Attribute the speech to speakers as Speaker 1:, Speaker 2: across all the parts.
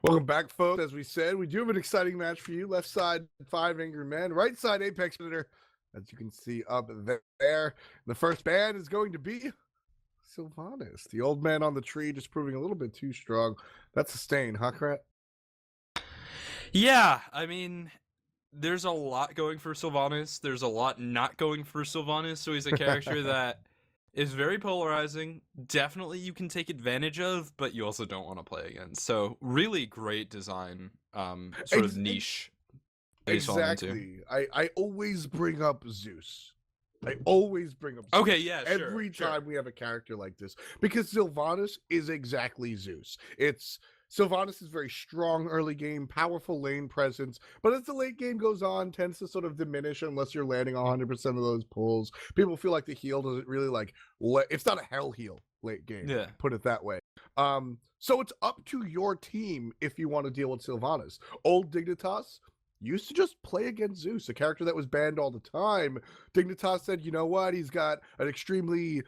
Speaker 1: Welcome back, folks. As we said, we do have an exciting match for you. Left side, 5 Angry Men. Right side, Apex Predator. As you can see up there, the first ban is going to be Sylvanas. The old man on the tree just proving a little bit too strong. That's a stain, huh, Krat?
Speaker 2: Yeah, I mean, there's a lot going for Sylvanas. There's a lot not going for Sylvanas. So he's a character that is very polarizing. Definitely you can take advantage of, but you also don't want to play against. So really great design, sort of niche that he's fallen into.
Speaker 1: Exactly. I always bring up Zeus. I always bring up Zeus.
Speaker 2: Okay, yeah,
Speaker 1: Every time we have a character like this. Because Sylvanas is exactly Zeus. Sylvanas is very strong early game, powerful lane presence, but as the late game goes on, tends to sort of diminish unless you're landing 100% of those pulls. People feel like the heal doesn't really it's not a hell heal late game.
Speaker 2: Yeah.
Speaker 1: Put it that way. So it's up to your team if you want to deal with Sylvanas. Old Dignitas used to just play against Zeus, a character that was banned all the time. Dignitas said, you know what? He's got an extremely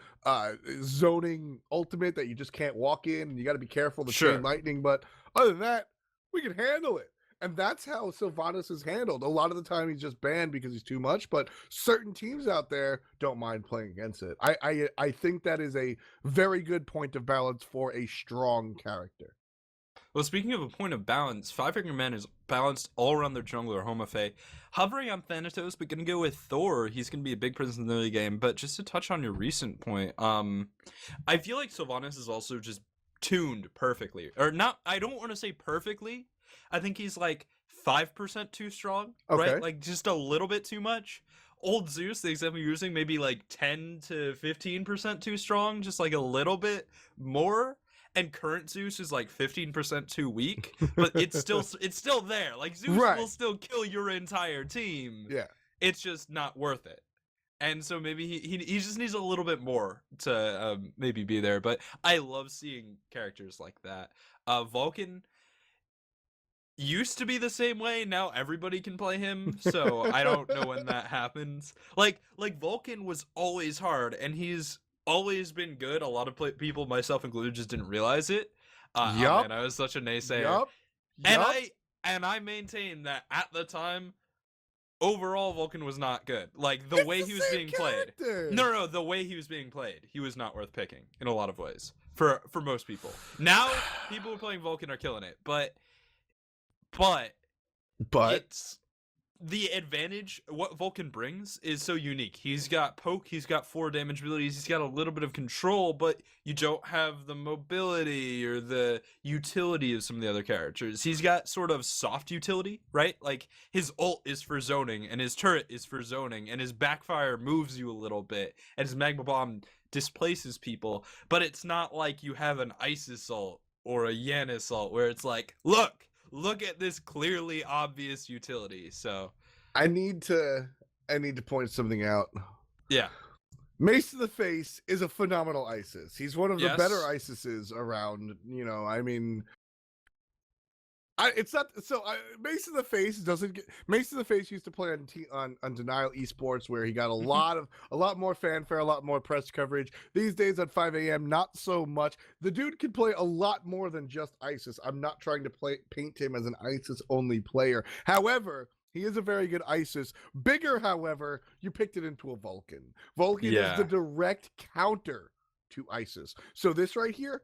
Speaker 1: zoning ultimate that you just can't walk in, and you got to be careful of the chain lightning. But other than that, we can handle it. And that's how Sylvanas is handled. A lot of the time he's just banned because he's too much, but certain teams out there don't mind playing against it. I think that is a very good point of balance for a strong character.
Speaker 2: Well, speaking of a point of balance, 5 Angry Men is balanced all around their jungler, Homofe. Hovering on Thanatos, but gonna go with Thor. He's gonna be a big presence in the early game. But just to touch on your recent point, I feel like Sylvanas is also just tuned perfectly. Or not, I don't want to say perfectly. I think he's like 5% too strong, right? Like just a little bit too much. Old Zeus, the example you're using, maybe like 10 to 15% too strong, just like a little bit more. And current Zeus is like 15% too weak, but it's still there. Like Zeus will still kill your entire team.
Speaker 1: Yeah,
Speaker 2: it's just not worth it. And so maybe he just needs a little bit more to maybe be there. But I love seeing characters like that. Vulcan used to be the same way. Now everybody can play him, so I don't know when that happens. Like Vulcan was always hard, and he's always been good. A lot of people, myself included, just didn't realize it. Oh man, I was such a naysayer. And I maintain that at the time, overall Vulcan was not good. Like the way he was being played. No, the way he was being played, he was not worth picking in a lot of ways for most people. Now people who are playing Vulcan are killing it, but it's the advantage. What Vulcan brings is so unique. He's got poke, he's got 4 damage abilities, he's got a little bit of control, but you don't have the mobility or the utility of some of the other characters. He's got sort of soft utility, right? Like his ult is for zoning, and his turret is for zoning, and his backfire moves you a little bit, and his magma bomb displaces people, but it's not like you have an Isis ult or a Yanis ult where it's like, look at this clearly obvious utility. So
Speaker 1: I need to point something out.
Speaker 2: Yeah.
Speaker 1: Mace to the Face is a phenomenal Isis. He's one of the better Isises around, you know. I mean, it's not so. Mace to the Face doesn't get. Mace to the Face used to play on Denial Esports, where he got a lot more fanfare, a lot more press coverage. These days at 5 a.m., not so much. The dude can play a lot more than just Isis. I'm not trying to paint him as an Isis only player. However, he is a very good Isis. Bigger, however, you picked it into a Vulcan. Vulcan is the direct counter to Isis. So this right here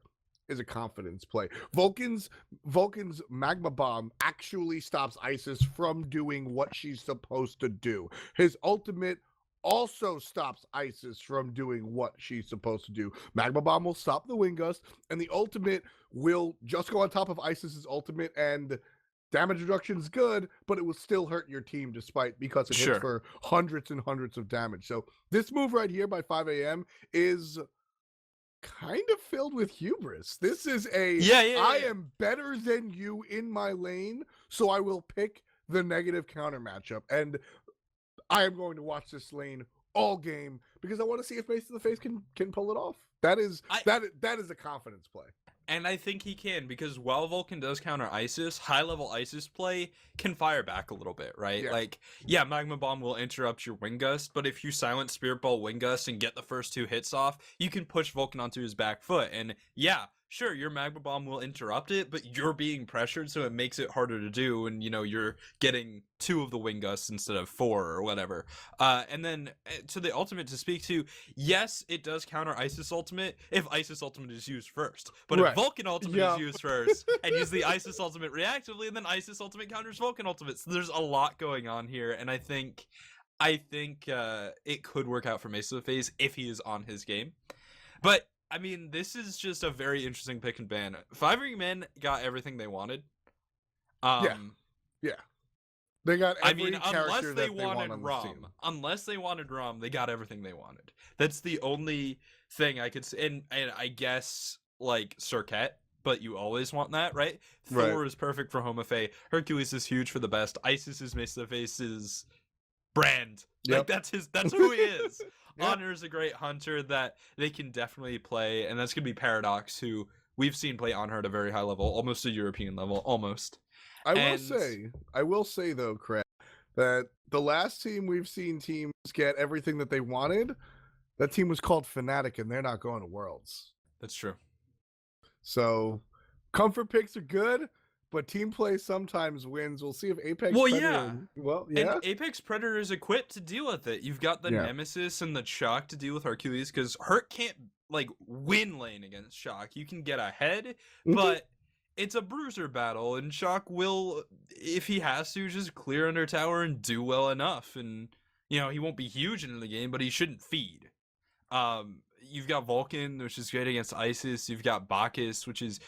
Speaker 1: is a confidence play. Vulcan's magma bomb actually stops Isis from doing what she's supposed to do. His ultimate also stops Isis from doing what she's supposed to do. Magma bomb will stop the wind gust, and the ultimate will just go on top of Isis's ultimate, and damage reduction is good, but it will still hurt your team because it hits for hundreds and hundreds of damage. So this move right here by 5 a.m. is kind of filled with hubris. This is I am better than you in my lane, so I will pick the negative counter matchup, and I am going to watch this lane all game because I want to see if Mace to the Face can pull it off. That is a confidence play.
Speaker 2: And I think he can, because while Vulcan does counter Isis, high-level Isis play can fire back a little bit, right? Like, Magma Bomb will interrupt your Wind Gust, but if you silent Spirit Ball Wind Gust and get the first 2 hits off, you can push Vulcan onto his back foot. And sure, your magma bomb will interrupt it, but you're being pressured, so it makes it harder to do, and you're getting 2 of the wing gusts instead of 4 or whatever. And then to the ultimate to speak to, yes, it does counter Isis ultimate if Isis ultimate is used first. But if Vulcan ultimate is used first, and use the Isis ultimate reactively, and then Isis ultimate counters Vulcan ultimate. So there's a lot going on here, and I think it could work out for Mesa FaZe if he is on his game. But I mean, this is just a very interesting pick and ban. 5 Men got everything they wanted.
Speaker 1: Yeah. They got every
Speaker 2: unless
Speaker 1: character
Speaker 2: they
Speaker 1: that they want
Speaker 2: wanted
Speaker 1: on
Speaker 2: Rom.
Speaker 1: the team.
Speaker 2: Unless they wanted Rom, they got everything they wanted. That's the only thing I could say. And I guess, like, Circuit, but you always want that, right? Thor is perfect for Homofae. Hercules is huge for the best. Isis is Mesa FaZe's brand. Like, that's who he is. Honor is a great hunter that they can definitely play, and that's going to be Paradox, who we've seen play Honor at a very high level, almost a European level, almost.
Speaker 1: I will say though, Craig, that the last team we've seen teams get everything that they wanted, that team was called Fnatic, and they're not going to Worlds.
Speaker 2: That's true.
Speaker 1: So, comfort picks are good, but team play sometimes wins. We'll see if Apex Predator...
Speaker 2: And Apex Predator is equipped to deal with it. You've got the Nemesis and the Shock to deal with Hercules, because Herc can't, like, win lane against Shock. You can get ahead, but it's a bruiser battle, and Shock will, if he has to, just clear under tower and do well enough. And, he won't be huge in the game, but he shouldn't feed. You've got Vulcan, which is great against Isis. You've got Bacchus, which is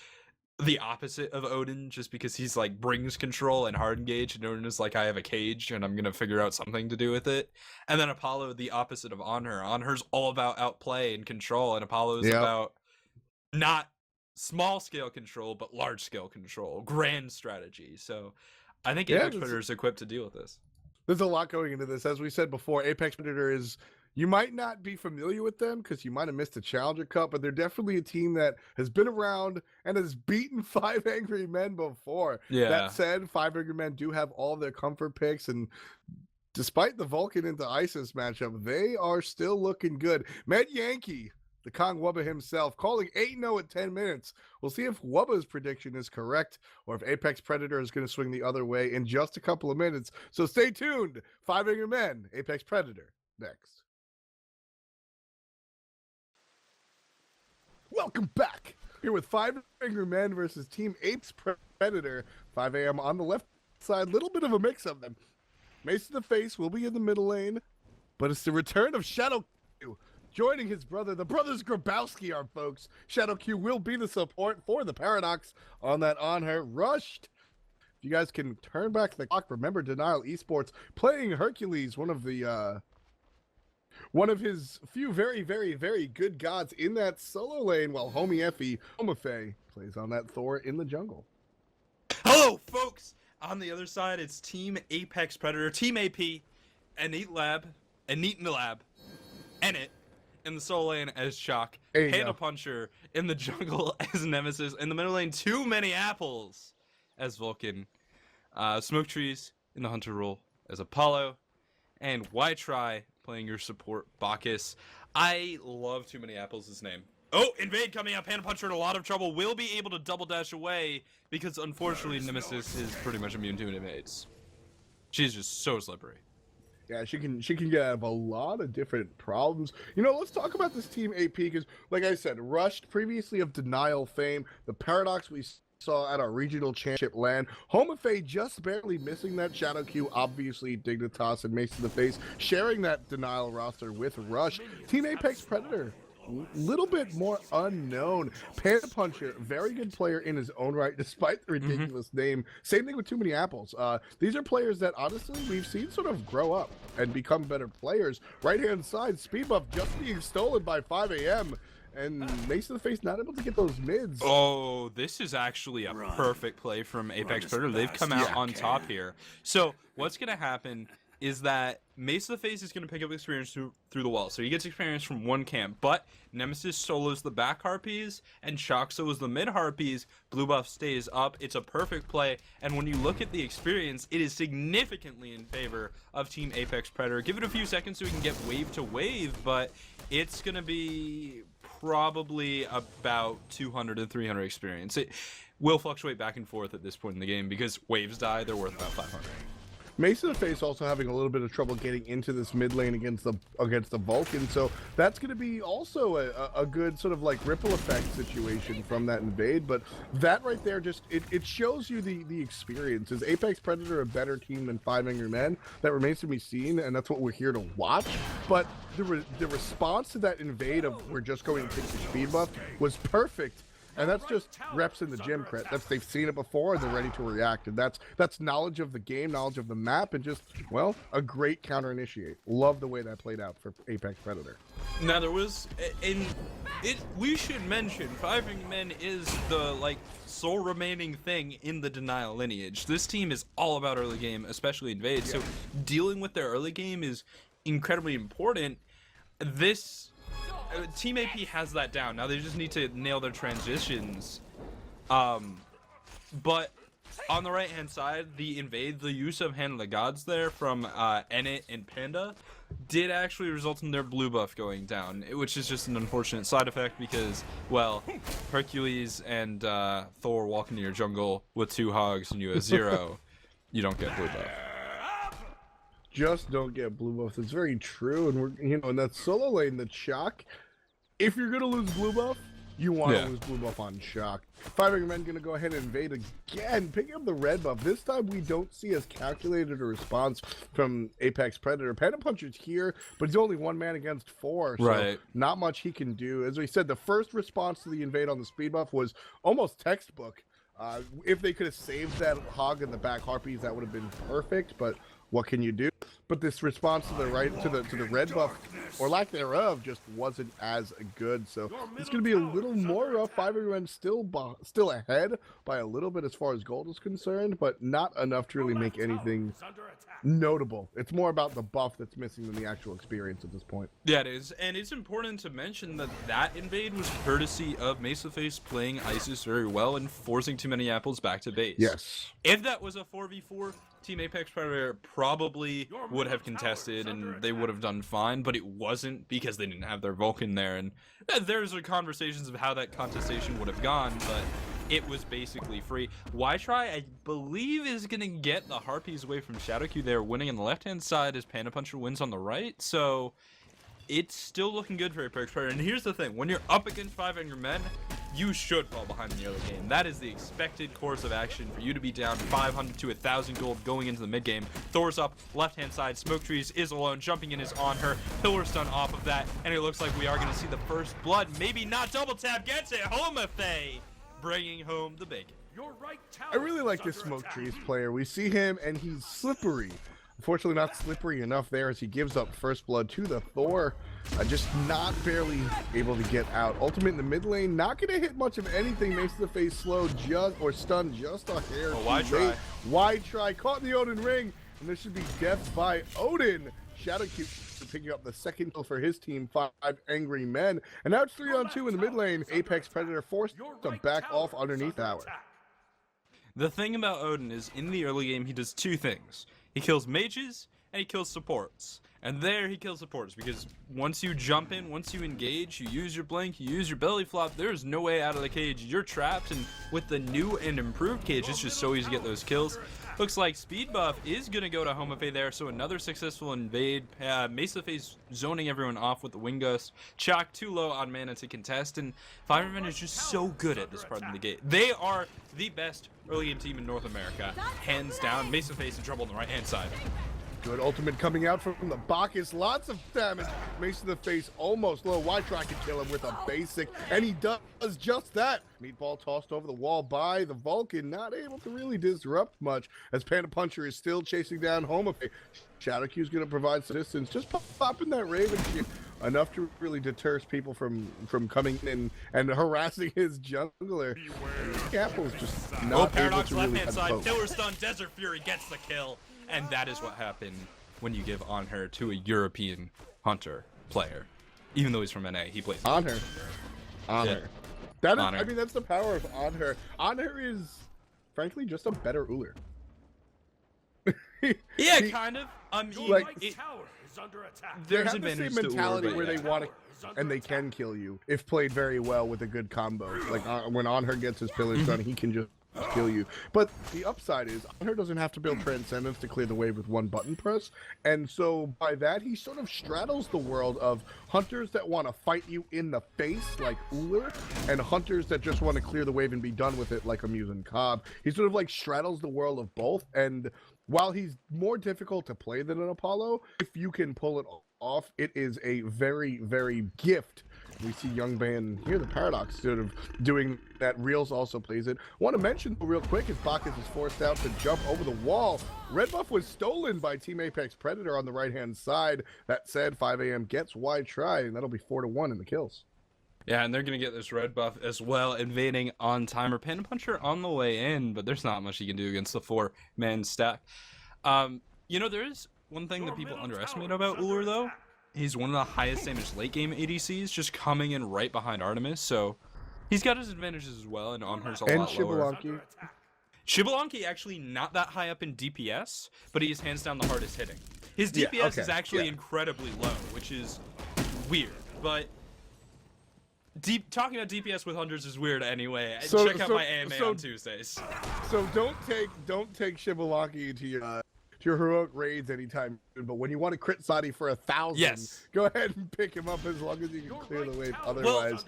Speaker 2: the opposite of Odin, just because he's like brings control and hard engage, and Odin is like, I have a cage and I'm gonna figure out something to do with it. And then Apollo, the opposite of Honor. Honor's all about outplay and control, and Apollo is about not small scale control but large scale control, grand strategy. So I think Apex Predator is equipped to deal with this.
Speaker 1: There's a lot going into this. As we said before, Apex Predator is, you might not be familiar with them because you might have missed the Challenger Cup, but they're definitely a team that has been around and has beaten 5 Angry Men before. That said, 5 Angry Men do have all their comfort picks, and despite the Vulcan into Isis matchup, they are still looking good. Med Yankee, the Kong Wubba himself, calling 8-0 at 10 minutes. We'll see if Wubba's prediction is correct or if Apex Predator is going to swing the other way in just a couple of minutes. So stay tuned. 5 Angry Men, Apex Predator, next. Welcome back. Here with 5 Angry Men versus Team Apes Predator. 5 a.m. on the left side. Little bit of a mix of them. Mace to the face will be in the middle lane, but it's the return of Shadow Q joining his brother. The brothers Grabowski are folks. Shadow Q will be the support for the Paradox on that Honor. Rushed. If you guys can turn back the clock, remember Denial Esports playing Hercules, one of his few very, very, very good gods in that solo lane, while Homie Effie, Homofae, plays on that Thor in the jungle.
Speaker 2: Hello, folks! On the other side, it's Team Apex Predator, Team AP, Enneat in the lab, Ennit in the solo lane as Shock, Panda Puncher in the jungle as Nemesis, in the middle lane, Too Many Apples as Vulcan, Smoke Trees in the Hunter role as Apollo, and Why Try playing your support, Bacchus. I love Too Many Apples' name. Oh, Invade coming out. Panda Puncher in a lot of trouble. Will be able to double dash away because, unfortunately, Nemesis is pretty much immune to invades. She's just so slippery.
Speaker 1: Yeah, she can get out of a lot of different problems. Let's talk about this Team AP because, like I said, Rushed, previously of Denial fame, the Paradox we saw at our regional championship land. Homofae just barely missing that Shadow Q, obviously Dignitas and Mace to the face, sharing that Denial roster with Rush. Team Apex Predator, a little bit more unknown. Panda Puncher, very good player in his own right, despite the ridiculous name. Same thing with Too Many Apples. These are players that, honestly, we've seen sort of grow up and become better players. Right-hand side, speed buff just being stolen by 5 a.m., and Mace to the face not able to get those mids.
Speaker 2: Oh, this is actually a perfect play from Apex Predator. They've come out on top here. So what's going to happen is that Mace to the face is going to pick up experience through the wall. So he gets experience from one camp, but Nemesis solos the back Harpies and Shock solos the mid Harpies. Blue buff stays up. It's a perfect play. And when you look at the experience, it is significantly in favor of Team Apex Predator. Give it a few seconds so we can get wave to wave, but it's going to be probably about 200 to 300 experience. It will fluctuate back and forth at this point in the game because waves die, they're worth about 500.
Speaker 1: Mace of the Face also having a little bit of trouble getting into this mid lane against the Vulcan, so that's going to be also a good sort of like ripple effect situation from that invade. But that right there just it shows you the experience. Is Apex Predator a better team than 5 Angry Men? That remains to be seen, and that's what we're here to watch. But the response to that invade of we're just going to take the speed buff was perfect. And that's just reps in the gym crit. They've seen it before and they're ready to react. And that's knowledge of the game, knowledge of the map, and just, well, a great counter initiate. Love the way that played out for Apex Predator.
Speaker 2: Now there was we should mention 5 Angry Men is the like sole remaining thing in the Denial lineage. This team is all about early game, especially invade. So dealing with their early game is incredibly important. This Team AP has that down. Now they just need to nail their transitions. But on the right hand side, the invade, the use of Hand of the Gods there from Enit and Panda did actually result in their blue buff going down, which is just an unfortunate side effect because, well, Hercules and Thor walk into your jungle with 2 hogs and you have 0. You don't get blue buff.
Speaker 1: Just don't get blue buff. It's very true, and we're in that solo lane, the Shock. If you're gonna lose blue buff, you want to lose blue buff on Shock. 5 Angry Men gonna go ahead and invade again, picking up the red buff. This time we don't see as calculated a response from Apex Predator. Panda Puncher's here, but he's only 1 man against 4, so not much he can do. As we said, the first response to the invade on the speed buff was almost textbook. If they could have saved that hog in the back harpies, that would have been perfect, but what can you do? But this response to the red buff, or lack thereof, just wasn't as good. So it's going to be a little more rough. 5 Angry Men still ahead by a little bit as far as gold is concerned, but not enough to really make anything notable. It's more about the buff that's missing than the actual experience at this point.
Speaker 2: Yeah, it is, and it's important to mention that invade was courtesy of Mace of the Face playing Isis very well and forcing too many apples back to base.
Speaker 1: Yes.
Speaker 2: If that was a 4v4, Team Apex Predator probably would have contested and they would have done fine, but it wasn't because they didn't have their Vulcan there. And there's conversations of how that contestation would have gone, but it was basically free. Y-Try, I believe, is going to get the Harpies away from Shadowq there, winning on the left-hand side as Panda Puncher wins on the right. So it's still looking good for Apex Predator. And here's the thing, when you're up against 5 Angry Men, you should fall behind in the early game. That is the expected course of action for you to be down 500 to 1,000 gold going into the mid game. Thor's up, left-hand side, Smoke Trees is alone, jumping in is on her, Pillar Stun off of that, and it looks like we are going to see the first blood. Maybe not, double tap gets it, Homofae bringing home the bacon.
Speaker 1: I really like this Smoke Trees player. We see him and he's slippery. Unfortunately not slippery enough there as he gives up first blood to the Thor. Just not barely able to get out. Ultimate in the mid lane, not going to hit much of anything. Mace of the Face slow or stunned just a hair.
Speaker 2: Y-Try.
Speaker 1: Y-Try caught in the Odin ring, and this should be death by Odin. Shadowq picking up the second kill for his team, 5 Angry Men. And now it's 3-on-2 in the mid lane. Apex Predator forced to back off underneath tower.
Speaker 2: The thing about Odin is in the early game, he does 2 things. He kills mages, and he kills supports. And there he kills supports, because once you jump in, once you engage, you use your blink, you use your belly flop, there's no way out of the cage. You're trapped, and with the new and improved cage, it's just so easy to get those kills. Looks like speed buff is going to go to Homofae there, so another successful invade. Mace of the Face zoning everyone off with the Wing Gust. Chalk too low on mana to contest, and 5 Angry Men is just so good at this part of the game. They are the best early game team in North America, hands down. Mace of the Face in trouble on the right-hand side.
Speaker 1: Good ultimate coming out from the Bacchus. Lots of damage. Mace of the Face almost low. Y-Try can kill him with a basic, and he does just that. Meatball tossed over the wall by the Vulcan, not able to really disrupt much as Panda Puncher is still chasing down Homofae. Shadowq is going to provide some distance, just popping that Raven shit enough to really deter people from coming in and harassing his jungler. Apple's just not
Speaker 2: Paradox
Speaker 1: able to
Speaker 2: left-hand side,
Speaker 1: poke.
Speaker 2: Pillar Stun, Desert Fury gets the kill. And that is what happened when you give on her to a European hunter player. Even though he's from NA, he plays
Speaker 1: on her. That is,
Speaker 2: Honor.
Speaker 1: I mean, that's the power of on her. On her is, frankly, just a better Uller.
Speaker 2: Yeah, kind of.
Speaker 1: Like, They
Speaker 2: there's
Speaker 1: have the same
Speaker 2: advantage to Ullr,
Speaker 1: mentality
Speaker 2: but
Speaker 1: where
Speaker 2: yeah.
Speaker 1: they want to, and they can kill you if played very well with a good combo. Like when Anher gets his pillars done, he can just kill you. But the upside is Anher doesn't have to build Transcendence to clear the wave with one button press, and so by that he sort of straddles the world of hunters that want to fight you in the face like Ullr, and hunters that just want to clear the wave and be done with it like a Muse and Cobb. He sort of like straddles the world of both, and while he's more difficult to play than an Apollo, if you can pull it off, it is a very, very gift. We see Young Ban here, the Paradox, sort of doing that. Reels also plays it. I want to mention real quick, as Bacchus is forced out to jump over the wall. Red buff was stolen by Team Apex Predator on the right-hand side. That said, 5 a.m. gets why try, and that'll be 4-1 in the kills.
Speaker 2: Yeah, and they're going to get this red buff as well, invading on timer. Panda Puncher on the way in, but there's not much he can do against the 4-man stack. You know, there is one thing that people underestimate about Ullr, though. He's one of the highest damage late game ADCs, just coming in right behind Artemis, so he's got his advantages as well, and Anher's a lot lower.
Speaker 1: Shibalanki.
Speaker 2: Shibalanki actually not that high up in DPS, but he is hands down the hardest hitting. His DPS is actually incredibly low, which is weird, but talking about DPS with hunters is weird anyway. Check out my AMA on Tuesdays.
Speaker 1: So don't take Shibalanki to your heroic raids anytime soon, but when you want to crit Sadi for 1,000, go ahead and pick him up as long as you can clear the wave. Otherwise,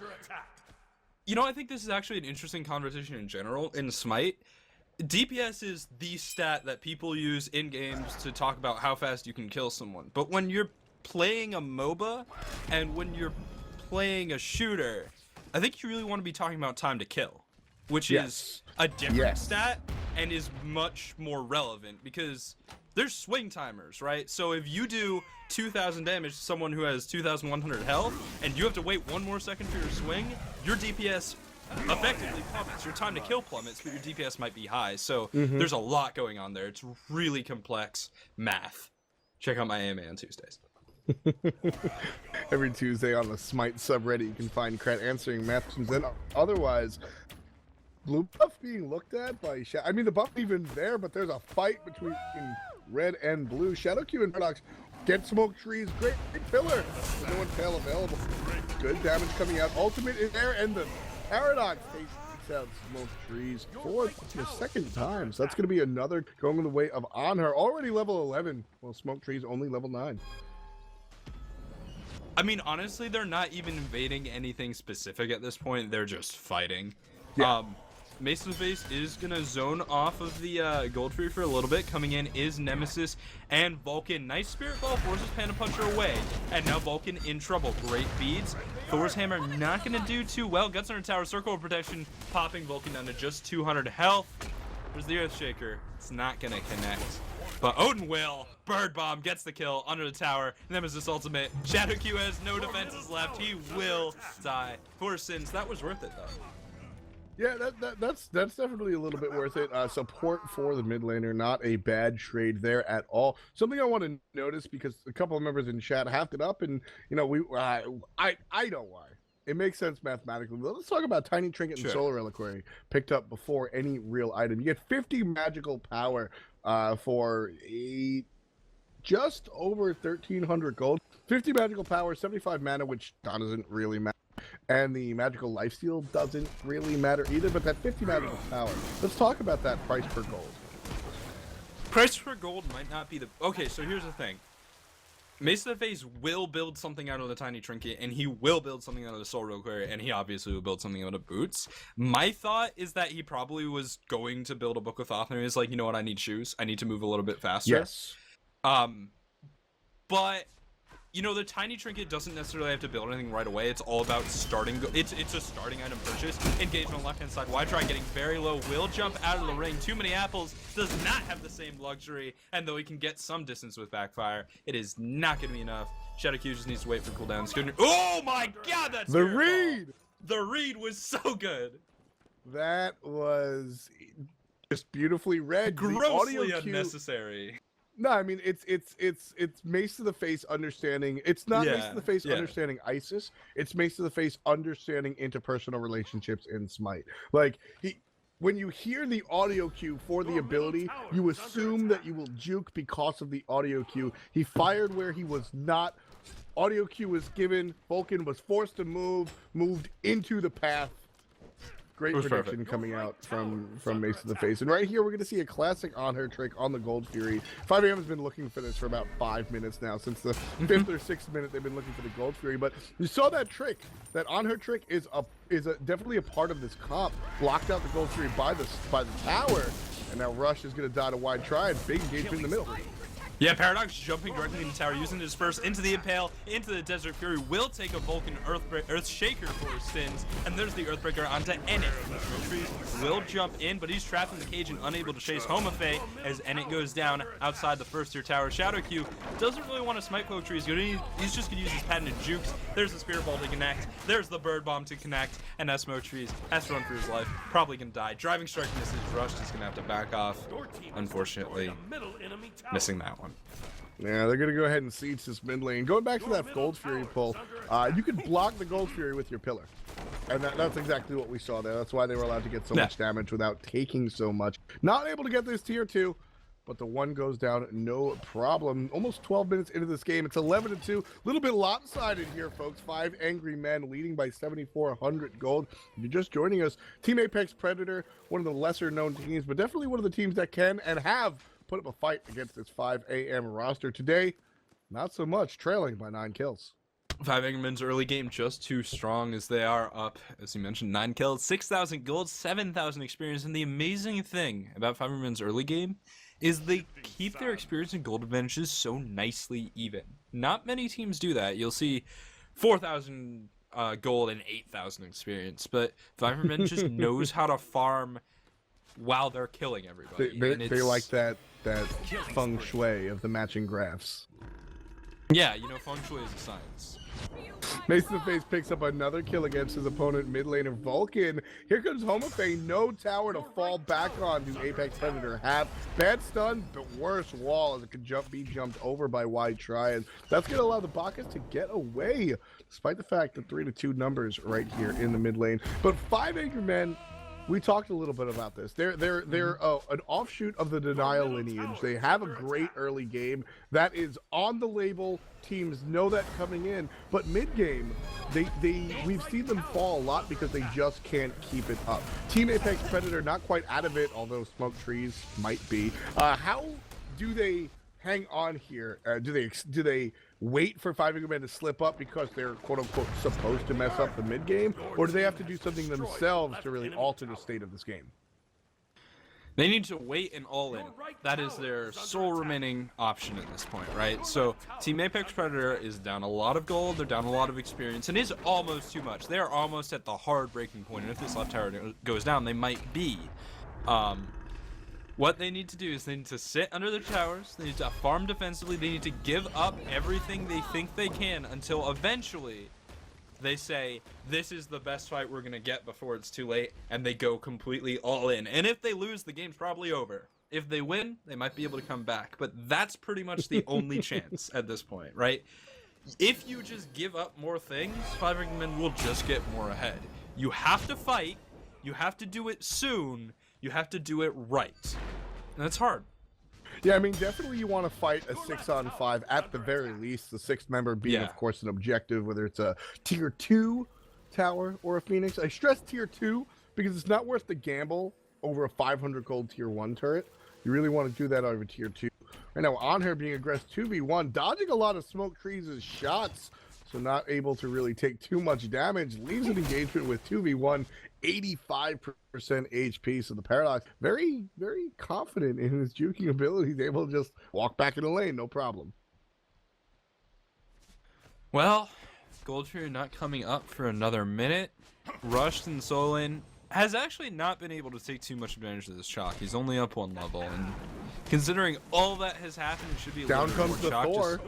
Speaker 2: you know, I think this is actually an interesting conversation in general in Smite. DPS is the stat that people use in games to talk about how fast you can kill someone. But when you're playing a MOBA and when you're playing a shooter, I think you really want to be talking about time to kill, which is a different stat and is much more relevant because there's swing timers, right? So if you do 2,000 damage to someone who has 2,100 health and you have to wait 1 more second for your swing, your DPS effectively plummets. Your time to kill plummets, but your DPS might be high. So there's a lot going on there. It's really complex math. Check out my AMA on Tuesdays.
Speaker 1: Every Tuesday on the Smite subreddit, you can find Krat answering math questions. And otherwise, blue buff being looked at by I mean, the buff even there, but there's a fight between red and blue. Shadowq and Paradox get smoke trees. Great pillar. No one tail available. Good damage coming out. Ultimate is there, and the Paradox takes out smoke trees for the second time. So that's going to be another going the way of Anher. Already level 11. Well, smoke trees only level 9.
Speaker 2: I mean, honestly, they're not even invading anything specific at this point. They're just fighting. Mace to the Face is going to zone off of the gold tree for a little bit. Coming in is Nemesis and Vulcan. Nice Spirit Ball forces Panda Puncher away. And now Vulcan in trouble. Great beads. Thor's Hammer not going to do too well. Guts under tower. Circle of Protection. Popping Vulcan down to just 200 health. There's the Earthshaker. It's not going to connect. But Odin will. Bird Bomb gets the kill under the tower. Nemesis ultimate. Shadowq has no defenses left. He will die. For Sins. That was worth it, though.
Speaker 1: Yeah, that's definitely a little bit worth it. Support for the mid laner, not a bad trade there at all. Something I want to notice, because a couple of members in chat halved it up, and you know I know why. It makes sense mathematically. Let's talk about Tiny Trinket and Solar Reliquary picked up before any real item. You get 50 magical power for just over 1,300 gold. 50 magical power, 75 mana, which doesn't really matter. And the magical lifesteal doesn't really matter either, but that 50 magical power. Let's talk about that price per gold.
Speaker 2: Price per gold might not be the... Okay, so here's the thing. Mace of the Face will build something out of the Tiny Trinket, and he will build something out of the Soul Reliquary, and he obviously will build something out of Boots. My thought is that he probably was going to build a Book of Thoth, and he was like, you know what, I need shoes. I need to move a little bit faster.
Speaker 1: Yes.
Speaker 2: But... You know, the Tiny Trinket doesn't necessarily have to build anything right away. It's all about starting. It's a starting item purchase. Engagement on the left-hand side. Why try getting very low? Will jump out of the ring. Too many apples. Does not have the same luxury. And though he can get some distance with backfire, it is not going to be enough. Shadowq just needs to wait for cooldown. Oh my god, that's
Speaker 1: the read!
Speaker 2: The read was so good.
Speaker 1: That was just beautifully read.
Speaker 2: Grossly unnecessary.
Speaker 1: No, I mean it's Mace to the Face understanding. It's not Mace to the Face understanding ISIS. It's Mace to the Face understanding interpersonal relationships in Smite. Like when you hear the audio cue for the ability, you assume that you will juke because of the audio cue. He fired where he was not. Audio cue was given. Vulcan was forced to move, moved into the path. Great prediction coming out from Mace to the Face. And right here, we're going to see a classic on her trick on the Gold Fury. 5AM has been looking for this for about 5 minutes now. Since the 5th or 6th minute, they've been looking for the Gold Fury. But you saw that trick. That on her trick is definitely a part of this comp. Blocked out the Gold Fury by the tower. And now Rush is going to dot a wide try and big engagement in the middle.
Speaker 2: Yeah, Paradox jumping directly into the tower, using the disperse into the impale, into the Desert Fury, will take a Vulcan Earth Shaker for his sins, and there's the Earthbreaker onto Ennet. Trees will jump in, but he's trapped in the cage and unable to chase Homofae as Ennet goes down outside the first tier tower. Shadow Q doesn't really want to smite Cloak Tree. He's just going to use his patented jukes. There's the Spirit Ball to connect, there's the Bird Bomb to connect, and that Smoke Trees has to run for his life. Probably going to die. Driving Strike misses, Rush is going to have to back off, unfortunately, missing that one.
Speaker 1: Yeah, they're going to go ahead and siege this mid lane. Going back to that Gold Fury pull, you can block the Gold Fury with your pillar. And that's exactly what we saw there. That's why they were allowed to get so much damage without taking so much. Not able to get this tier 2, but the 1 goes down, no problem. Almost 12 minutes into this game. It's 11-2. A little bit lopsided here, folks. 5 angry men leading by 7,400 gold. If you're just joining us, Team Apex Predator, one of the lesser known teams, but definitely one of the teams that can and have put up a fight against this 5AM roster. Today, not so much, trailing by 9 kills.
Speaker 2: 5 Angry Men's early game just too strong as they are up, as you mentioned, 9 kills, 6,000 gold, 7,000 experience. And the amazing thing about 5 Angry Men's early game is they keep their experience and gold advantages so nicely even. Not many teams do that. You'll see 4,000 gold and 8,000 experience, but 5 Angry Men just knows how to farm while they're killing everybody.
Speaker 1: They like that feng shui of the matching graphs.
Speaker 2: Yeah, you know, feng shui is a science.
Speaker 1: Mace to the Face picks up another kill against his opponent, mid laner Vulcan. Here comes Homofae, no tower to fall back on to Apex Predator. Bad stun, but worse wall as it could be jumped over by Wide Triad. That's going to allow the Bacchus to get away, despite the fact that 3-2 numbers right here in the mid lane. But 5 Angry Men, we talked a little bit about this. They're an offshoot of the Denial lineage. They have a great early game that is on the label. Teams know that coming in, but mid game, we've seen them fall a lot because they just can't keep it up. Team Apex Predator not quite out of it, although Smoke Trees might be. How do they hang on here? Do they wait for 5 Angry Men to slip up because they're quote-unquote supposed to mess up the mid-game? Or do they have to do something themselves to really alter the state of this game?
Speaker 2: They need to wait and all in. That is their sole remaining option at this point, right? So Team Apex Predator is down a lot of gold, they're down a lot of experience, and is almost too much. They are almost at the hard breaking point, and if this left tower goes down, they might be. What they need to do is they need to sit under their towers, they need to farm defensively, they need to give up everything they think they can until eventually they say, this is the best fight we're going to get before it's too late, and they go completely all in. And if they lose, the game's probably over. If they win, they might be able to come back, but that's pretty much the only chance at this point, right? If you just give up more things, 5 Angry Men will just get more ahead. You have to fight, you have to do it soon, you have to do it right. And that's hard.
Speaker 1: Yeah, I mean, definitely you want to fight a 6-on-5 at the very least. The 6th member being, of course, an objective, whether it's a tier 2 tower or a Phoenix. I stress tier 2 because it's not worth the gamble over a 500 gold tier 1 turret. You really want to do that over tier 2. Right now, on her being aggressed 2v1, dodging a lot of Smoke Trees' shots, so not able to really take too much damage. Leaves an engagement with 2v1, 85% HP. So the Paradox, very, very confident in his juking abilities, able to just walk back in the lane, no problem.
Speaker 2: Well, Goldfury not coming up for another minute. Rushed and Solin has actually not been able to take too much advantage of this chalk. He's only up 1 level, and considering all that has happened, it should be a
Speaker 1: down
Speaker 2: little
Speaker 1: comes
Speaker 2: more
Speaker 1: the
Speaker 2: chalk.
Speaker 1: Thor.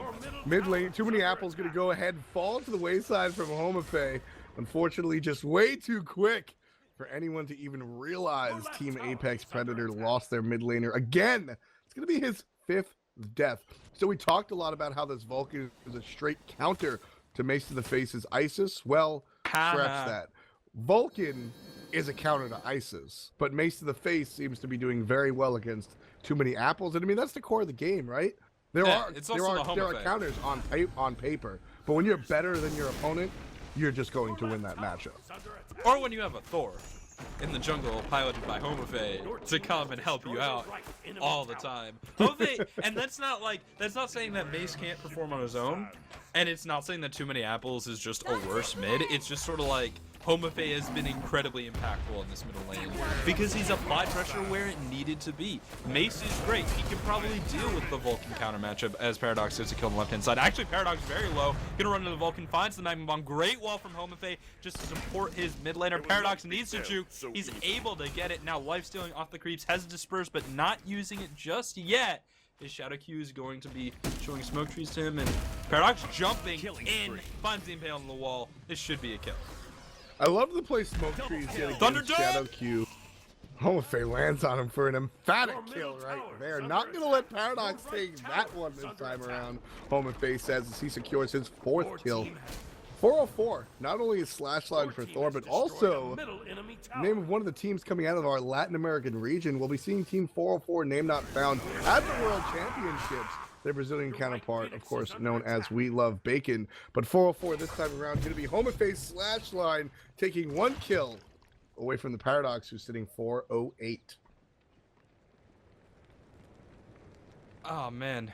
Speaker 1: Mid lane, too many apples gonna go ahead and fall to the wayside from Homofae. Unfortunately, just way too quick for anyone to even realize Team Apex Predator lost their mid laner again. It's gonna be his 5th death. So we talked a lot about how this Vulcan is a straight counter to Mace to the Face's Isis. Well, scratch that. Vulcan is a counter to ices. But Mace to the Face seems to be doing very well against too many apples. And I mean, that's the core of the game, right? There are counters on paper, but when you're better than your opponent, you're just going to win that matchup.
Speaker 2: Or when you have a Thor in the jungle piloted by Homofe to come and help you out all the time. Homofe, and that's not saying that Mace can't perform on his own, and it's not saying that too many apples is just a worse mid. It's just sort of like Homofe has been incredibly impactful in this middle lane because he's applied pressure where it needed to be. Mace is great. He can probably deal with the Vulcan counter matchup as Paradox gets a kill on the left-hand side. Actually, Paradox very low. Gonna run into the Vulcan, finds the Magma Bomb. Great wall from Homofe just to support his mid laner. Paradox needs to juke. He's able to get it. Now life stealing off the creeps, has dispersed, but not using it just yet. His Shadow Q is going to be showing smoke trees to him, and Paradox jumping in, finds the impale on the wall. This should be a kill.
Speaker 1: I love the play smoke trees get against Shadow Q. Homofe lands on him for an emphatic kill right there. Not going to let Paradox take that one this time around, Homofe says as he secures his 4th kill. 404, not only a slash line for Thor, but also name of one of the teams coming out of our Latin American region. We'll be seeing Team 404, name not found, at the World Championships. Their Brazilian counterpart, of course, known as We Love Bacon. But 404 this time around going to be Homofe slash line, taking 1 kill away from the Paradox, who's sitting 408.
Speaker 2: Oh, man.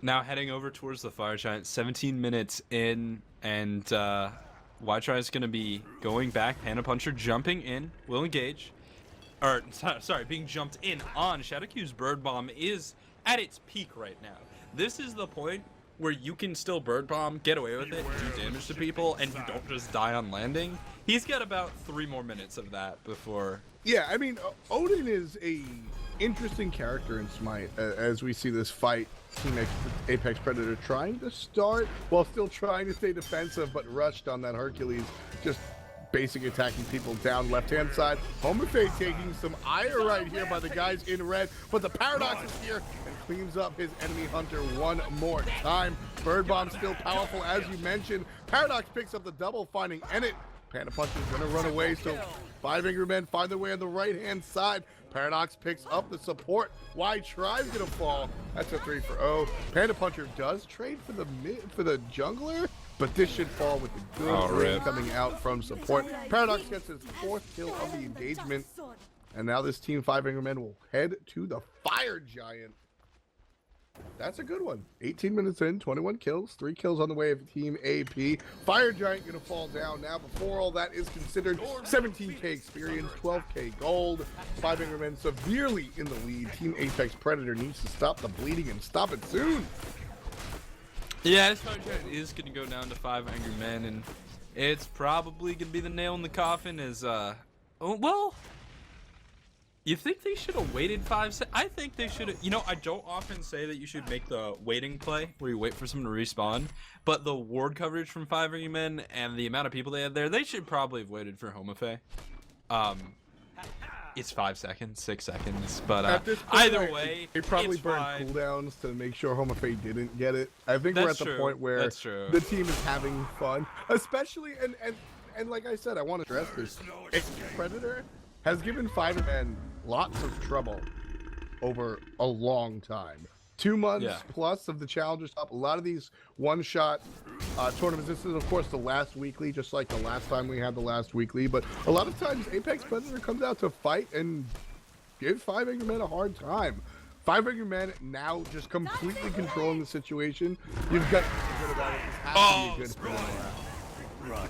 Speaker 2: Now heading over towards the Fire Giant, 17 minutes in, and Ytry is going to be going back. Panda Puncher jumping in, will engage. Or, sorry, being jumped in on. Shadow Q's Bird Bomb is at its peak right now. This is the point where you can still Bird Bomb, get away with it, do damage to people, and you don't just die on landing. He's got about 3 more minutes of that before...
Speaker 1: Yeah, I mean, Odin is a interesting character in Smite, as we see this fight. Team Apex Predator trying to start while still trying to stay defensive, but rushed on that Hercules, just basic attacking people down left-hand side. Homofe taking some ire right here by the guys in red, but the Paradox is here and cleans up his enemy hunter one more time. Bird Bomb still powerful, as you mentioned. Paradox picks up the double, finding Ennet. Panda Puncher's gonna run away, so 5 Angry Men find their way on the right-hand side. Paradox picks up the support. Ytry's gonna fall. That's a 3-0. Panda Puncher does trade for the jungler, but this should fall with the good ring coming out from support. Paradox gets his 4th kill of the engagement, and now this team 5 Angry Men will head to the Fire Giant. That's a good one. 18 minutes in, 21 kills, 3 kills on the way of Team AP. Fire Giant gonna fall down now. Before all that is considered, 17k experience, 12k gold. 5 Angry Men severely in the lead. Team Apex Predator needs to stop the bleeding and stop it soon.
Speaker 2: Yeah, this Fire Giant is gonna go down to 5 Angry Men, and it's probably gonna be the nail in the coffin. Is well. You think they should have waited 5 seconds? I think they should have. You know, I don't often say that you should make the waiting play where you wait for someone to respawn, but the ward coverage from 5 Angry Men and the amount of people they had there, they should probably have waited for Homofe. It's 5 seconds, 6 seconds, but either way,
Speaker 1: they probably burned cooldowns to make sure Homofe didn't get it. I think we're at the point where the team is having fun, especially and like I said, I want to stress this: Predator has given 5 Men lots of trouble over a long time. 2 months plus of the Challengers up. A lot of these one-shot tournaments. This is, of course, the last weekly, just like the last time we had the last weekly. But a lot of times, Apex Predator comes out to fight and give 5 Angry Men a hard time. 5 Angry Men now just completely controlling the situation. You've got to be good about it. This has to be a good morale.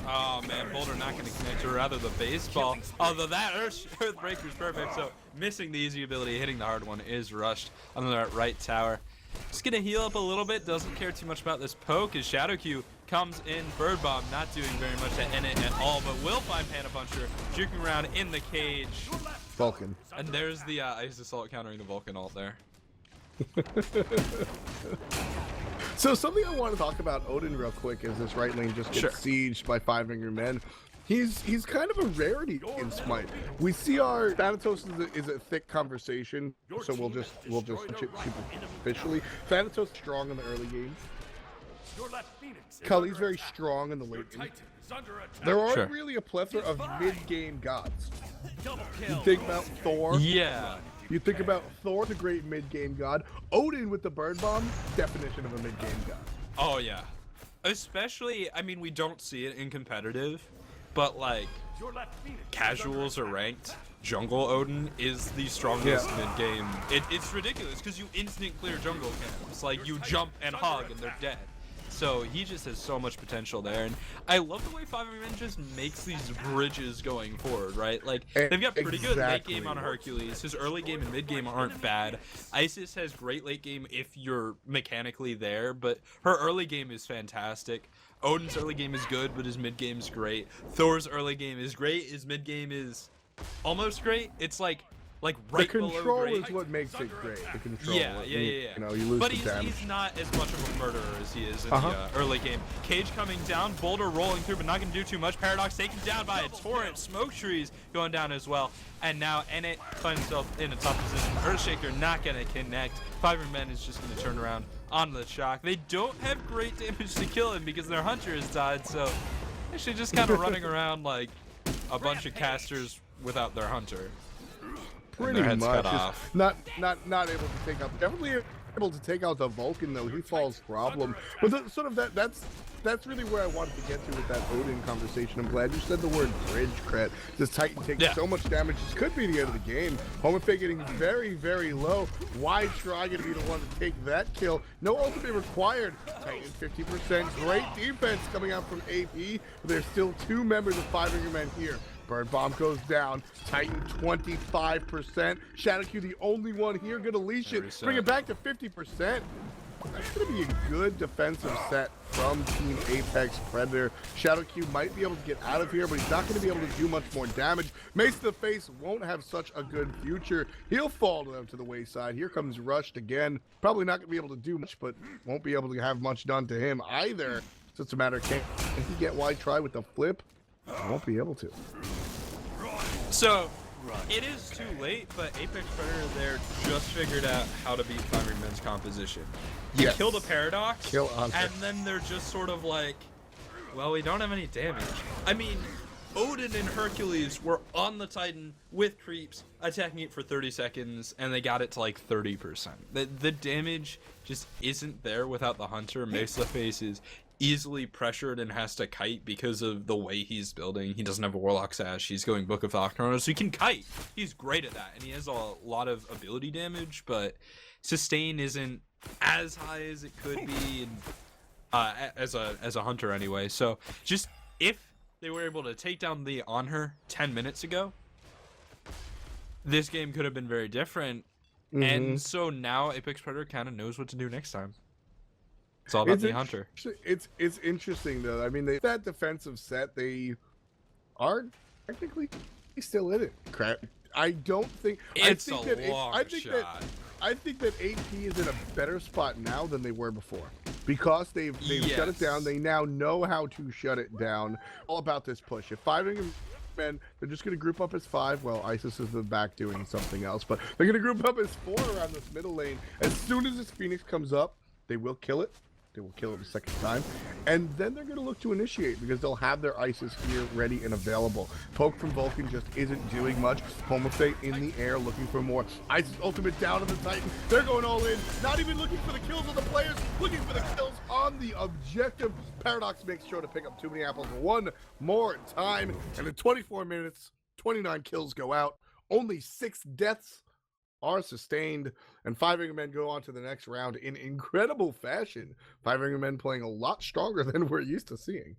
Speaker 2: Oh man, Boulder not going to connect, or rather the baseball. Although that Earthbreaker is perfect, so missing the easy ability, hitting the hard one is rushed on the right tower. Just going to heal up a little bit, doesn't care too much about this poke as Shadow Q comes in. Bird Bomb not doing very much to end it at all, but will find Panda Puncher juking around in the cage.
Speaker 1: Vulcan.
Speaker 2: And there's the Ice Assault countering the Vulcan ult there.
Speaker 1: So something I want to talk about Odin real quick is this right lane just gets sieged by 5 Angry Men. He's kind of a rarity in Smite. We see our Thanatos is a thick conversation, so we'll just switch it superficially. Thanatos strong in the early game. Cully's very strong in the late game. there aren't
Speaker 2: Sure.
Speaker 1: really a plethora of mid-game gods. You think about Thor.
Speaker 2: Yeah.
Speaker 1: You think about Thor, the great mid-game god. Odin with the bird bomb, definition of a mid-game god.
Speaker 2: Oh yeah. Especially, I mean, we don't see it in competitive, but like casuals or ranked, jungle Odin is the strongest mid-game. It's ridiculous because you instant clear jungle camps. Like you jump and hug and they're dead. So he just has so much potential there, and I love the way 5 just makes these bridges going forward, right? Like they've got pretty good late game on Hercules. His early game and mid game aren't bad. Isis has great late game if you're mechanically there, but her early game is fantastic. Odin's early game is good, but his mid game is great. Thor's early game is great. His mid game is almost great. It's like right
Speaker 1: the control
Speaker 2: below great.
Speaker 1: is what makes it great. The control.
Speaker 2: Yeah.
Speaker 1: You know, you lose
Speaker 2: but
Speaker 1: the damage.
Speaker 2: he's not as much of a murderer as he is in the early game. Cage coming down, Boulder rolling through, but not going to do too much. Paradox taken down by a torrent. Smoke trees going down as well. And now Ennett finds himself in a tough position. Earthshaker not going to connect. 5 is just going to turn around on the shock. They don't have great damage to kill him because their hunter has died, so actually just kind of running around like a bunch of casters without their hunter.
Speaker 1: Pretty much, not able to take out. Definitely able to take out the Vulcan though. He falls problem, but that's really where I wanted to get to with that Odin conversation. I'm glad you said the word bridge, Kret. This Titan takes so much damage. This could be the end of the game. Homofay getting very, very low. Why try to be the one to take that kill? No ultimate required. Titan 50%. Great defense coming out from AP. But there's still 2 members of 5 men here. Bird bomb goes down. Titan 25%. Shadowq the only one here. Gonna leash it. Bring it back to 50%. That's going to be a good defensive set from Team Apex Predator. Shadowq might be able to get out of here, but he's not going to be able to do much more damage. Mace to the face won't have such a good future. He'll fall to the wayside. Here comes Rushed again. Probably not going to be able to do much, but won't be able to have much done to him either. So it's a matter of can he get wide try with the flip? Won't be able to.
Speaker 2: So it is too late, but Apex Predator there just figured out how to beat 5 composition. You kill the Paradox, and then they're just sort of like, well, we don't have any damage. I mean, Odin and Hercules were on the Titan with creeps, attacking it for 30 seconds, and they got it to like 30%. The damage just isn't there without the Hunter. Mesa Face is easily pressured and has to kite because of the way he's building. He doesn't have a Warlock Sash. He's going Book of Falconer, so he can kite. He's great at that, and he has a lot of ability damage, but sustain isn't as high as it could be as a hunter anyway. So just if they were able to take down the on her 10 minutes ago, this game could have been very different. And so now Apex Predator kind of knows what to do next time. It's all about the hunter.
Speaker 1: It's interesting though. I mean, that defensive set, they are technically still in it. Crap. I don't think
Speaker 2: it's a long shot.
Speaker 1: I think that AP is in a better spot now than they were before because they've shut it down. They now know how to shut it down. All about this push. If 5 men, they're just going to group up as 5. Well, Isis is in the back doing something else, but they're going to group up as 4 around this middle lane. As soon as this Phoenix comes up, they will kill it. They will kill it the second time, and then they're going to look to initiate because they'll have their Isis here ready and available. Poke from Vulcan just isn't doing much. Homofate in the air looking for more. Isis ultimate down on the Titan. They're going all in, not even looking for the kills on the players, looking for the kills on the objective. Paradox makes sure to pick up too many apples one more time, and in 24 minutes, 29 kills go out. Only 6 deaths are sustained, and 5 men go on to the next round in incredible fashion. 5 men playing a lot stronger than we're used to seeing.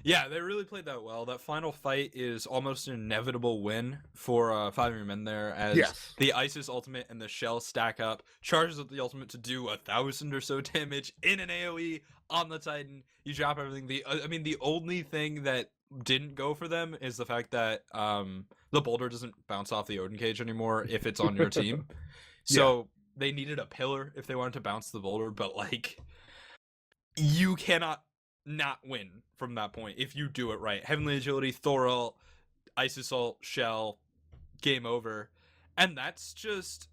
Speaker 2: Yeah, they really played that well. That final fight is almost an inevitable win for 5 men there, as the Isis ultimate and the Shell stack up, charges up the ultimate to do 1,000 or so damage in an AoE on the Titan. You drop everything. The only thing that didn't go for them is the fact that the boulder doesn't bounce off the Odin cage anymore if it's on your team. So they needed a pillar if they wanted to bounce the boulder, but like you cannot not win from that point if you do it right. Heavenly Agility, Thor ult, Isis ult, Shell, game over. And that's just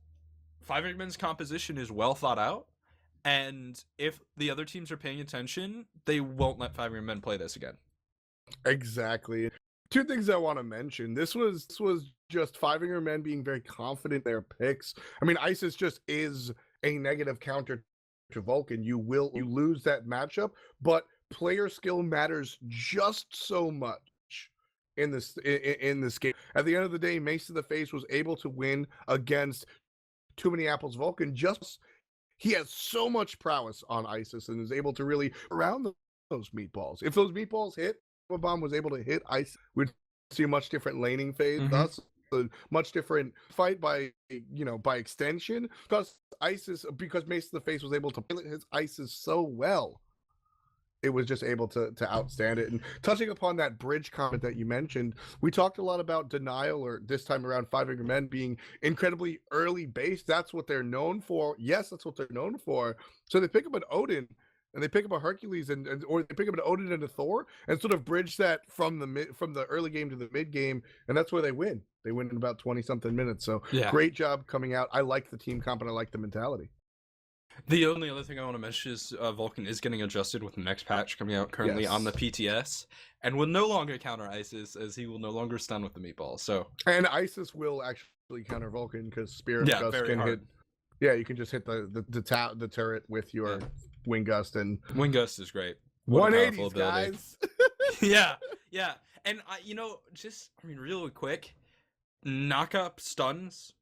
Speaker 2: 5 men's composition is well thought out. And if the other teams are paying attention, they won't let 5 men play this again.
Speaker 1: Exactly. Two things I want to mention. This was just Fivinger men being very confident in their picks. I mean, ISIS just is a negative counter to Vulcan. You lose that matchup, but player skill matters just so much in this game. At the end of the day, Mace to the Face was able to win against Too Many Apples Vulcan. Just he has so much prowess on ISIS and is able to really around those meatballs. If those meatballs hit, Bomb was able to hit ISIS, we'd see a much different laning phase. Thus, a much different fight by by extension. Because Mace to the Face was able to pilot his ISIS so well, it was just able to outstand it. And touching upon that bridge comment that you mentioned, we talked a lot about Denial, or this time around Fivinger men being incredibly early based. That's what they're known for. Yes, that's what they're known for. So they pick up an Odin and they pick up a Hercules or they pick up an Odin and a Thor and sort of bridge that from the early game to the mid game, and that's where they win. They win in about 20 something minutes. So
Speaker 2: Yeah.
Speaker 1: Great job coming out. I like the team comp and I like the mentality.
Speaker 2: The only other thing I want to mention is Vulcan is getting adjusted with the next patch coming out currently on the PTS, and will no longer counter ISIS, as he will no longer stun with the meatball. So
Speaker 1: and ISIS will actually counter Vulcan because Spirit Gust can hit. Yeah, you can just hit the turret with your Wing Gust, and
Speaker 2: Wing Gust is great.
Speaker 1: 180s, guys.
Speaker 2: yeah, and really quick, knock-up stuns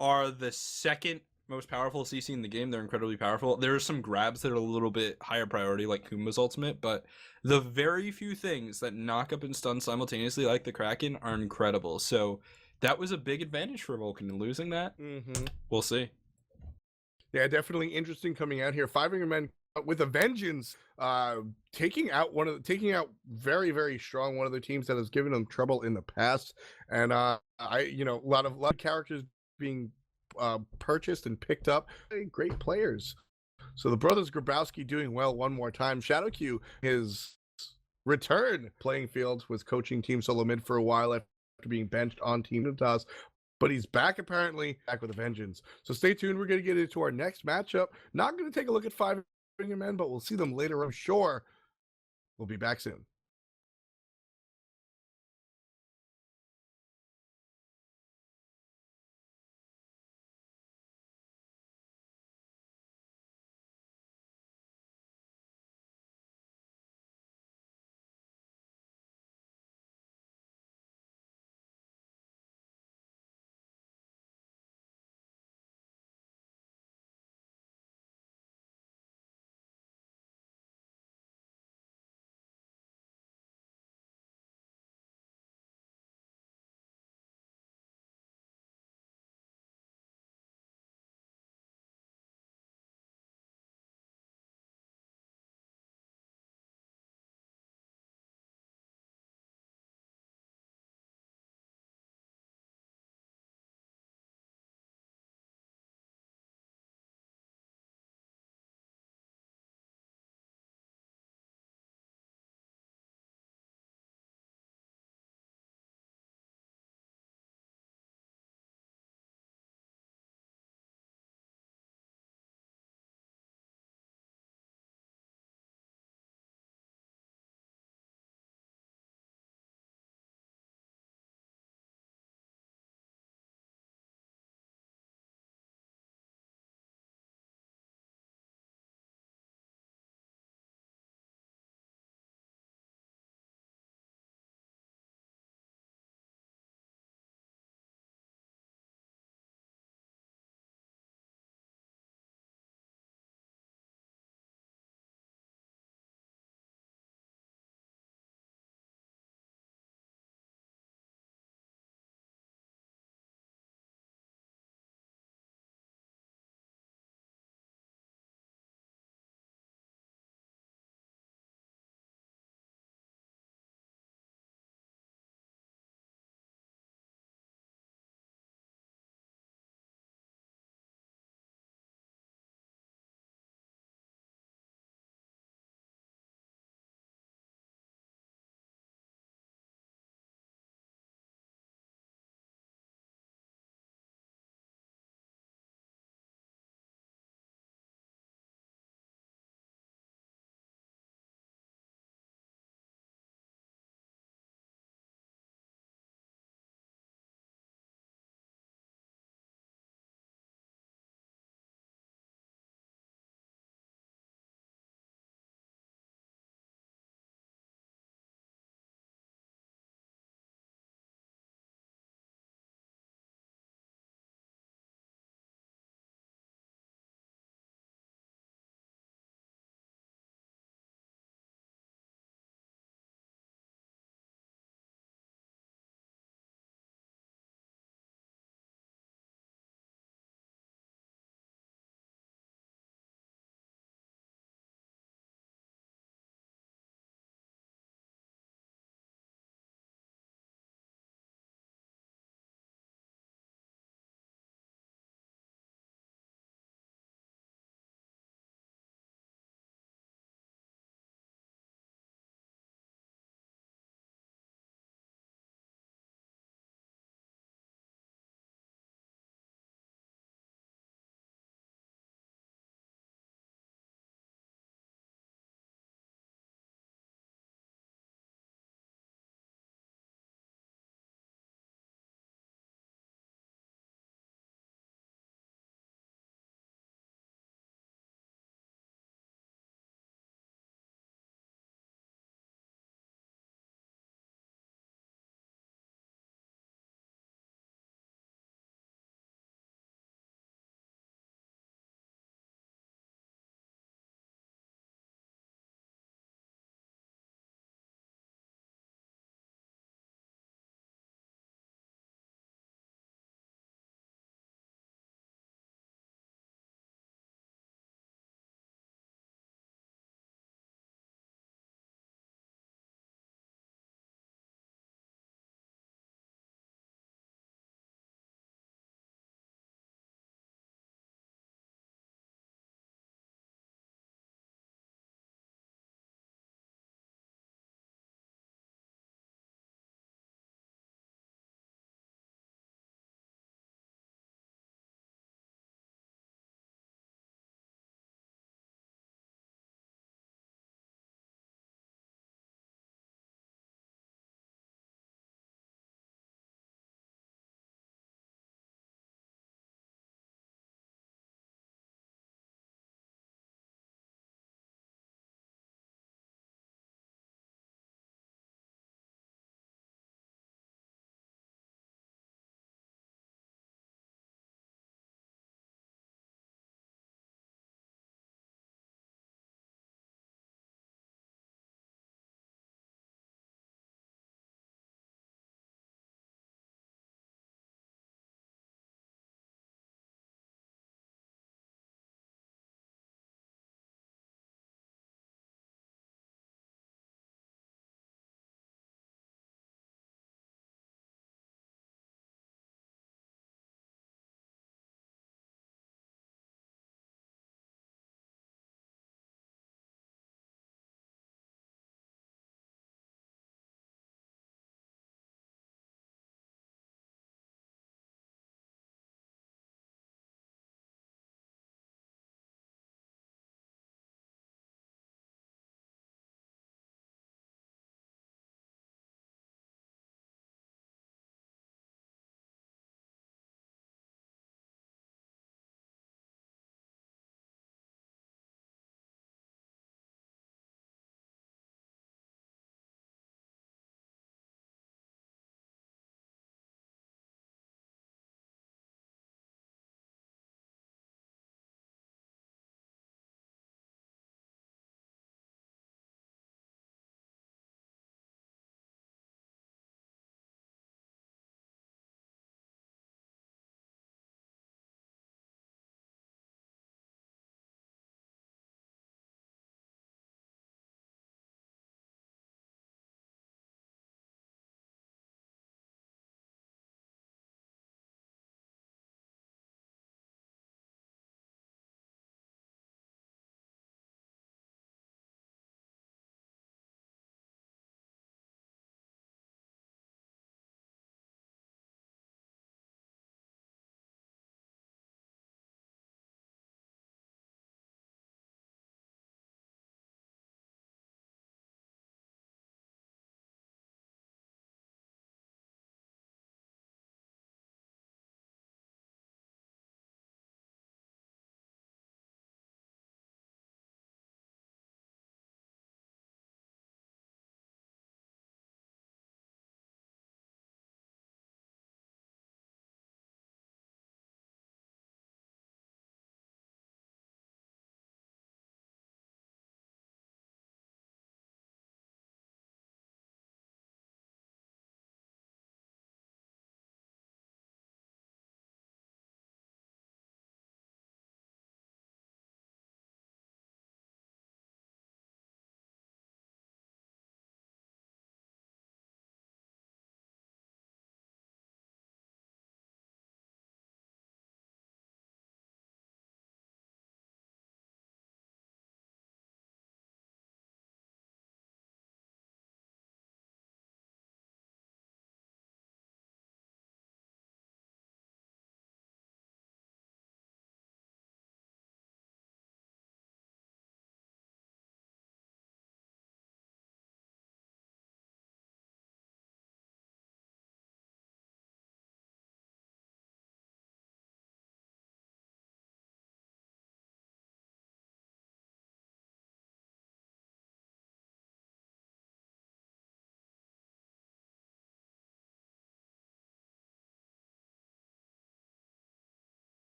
Speaker 2: are the second most powerful CC in the game. They're incredibly powerful. There are some grabs that are a little bit higher priority, like Kuma's ultimate, but the very few things that knock up and stun simultaneously, like the Kraken, are incredible. So that was a big advantage for Vulcan, and losing that, we'll see.
Speaker 1: Yeah, definitely interesting coming out here. Fivinger men with a vengeance, taking out very, very strong one of the teams that has given them trouble in the past. And a lot of characters being purchased and picked up. Great players. So the brothers Grabowski doing well one more time. Shadow Q, his return playing field, was coaching Team Solo Mid for a while after being benched on Team Natas. But he's back with a vengeance. So stay tuned. We're going to get into our next matchup. Not going to take a look at Fivinger men, but we'll see them later, I'm sure. We'll be back soon.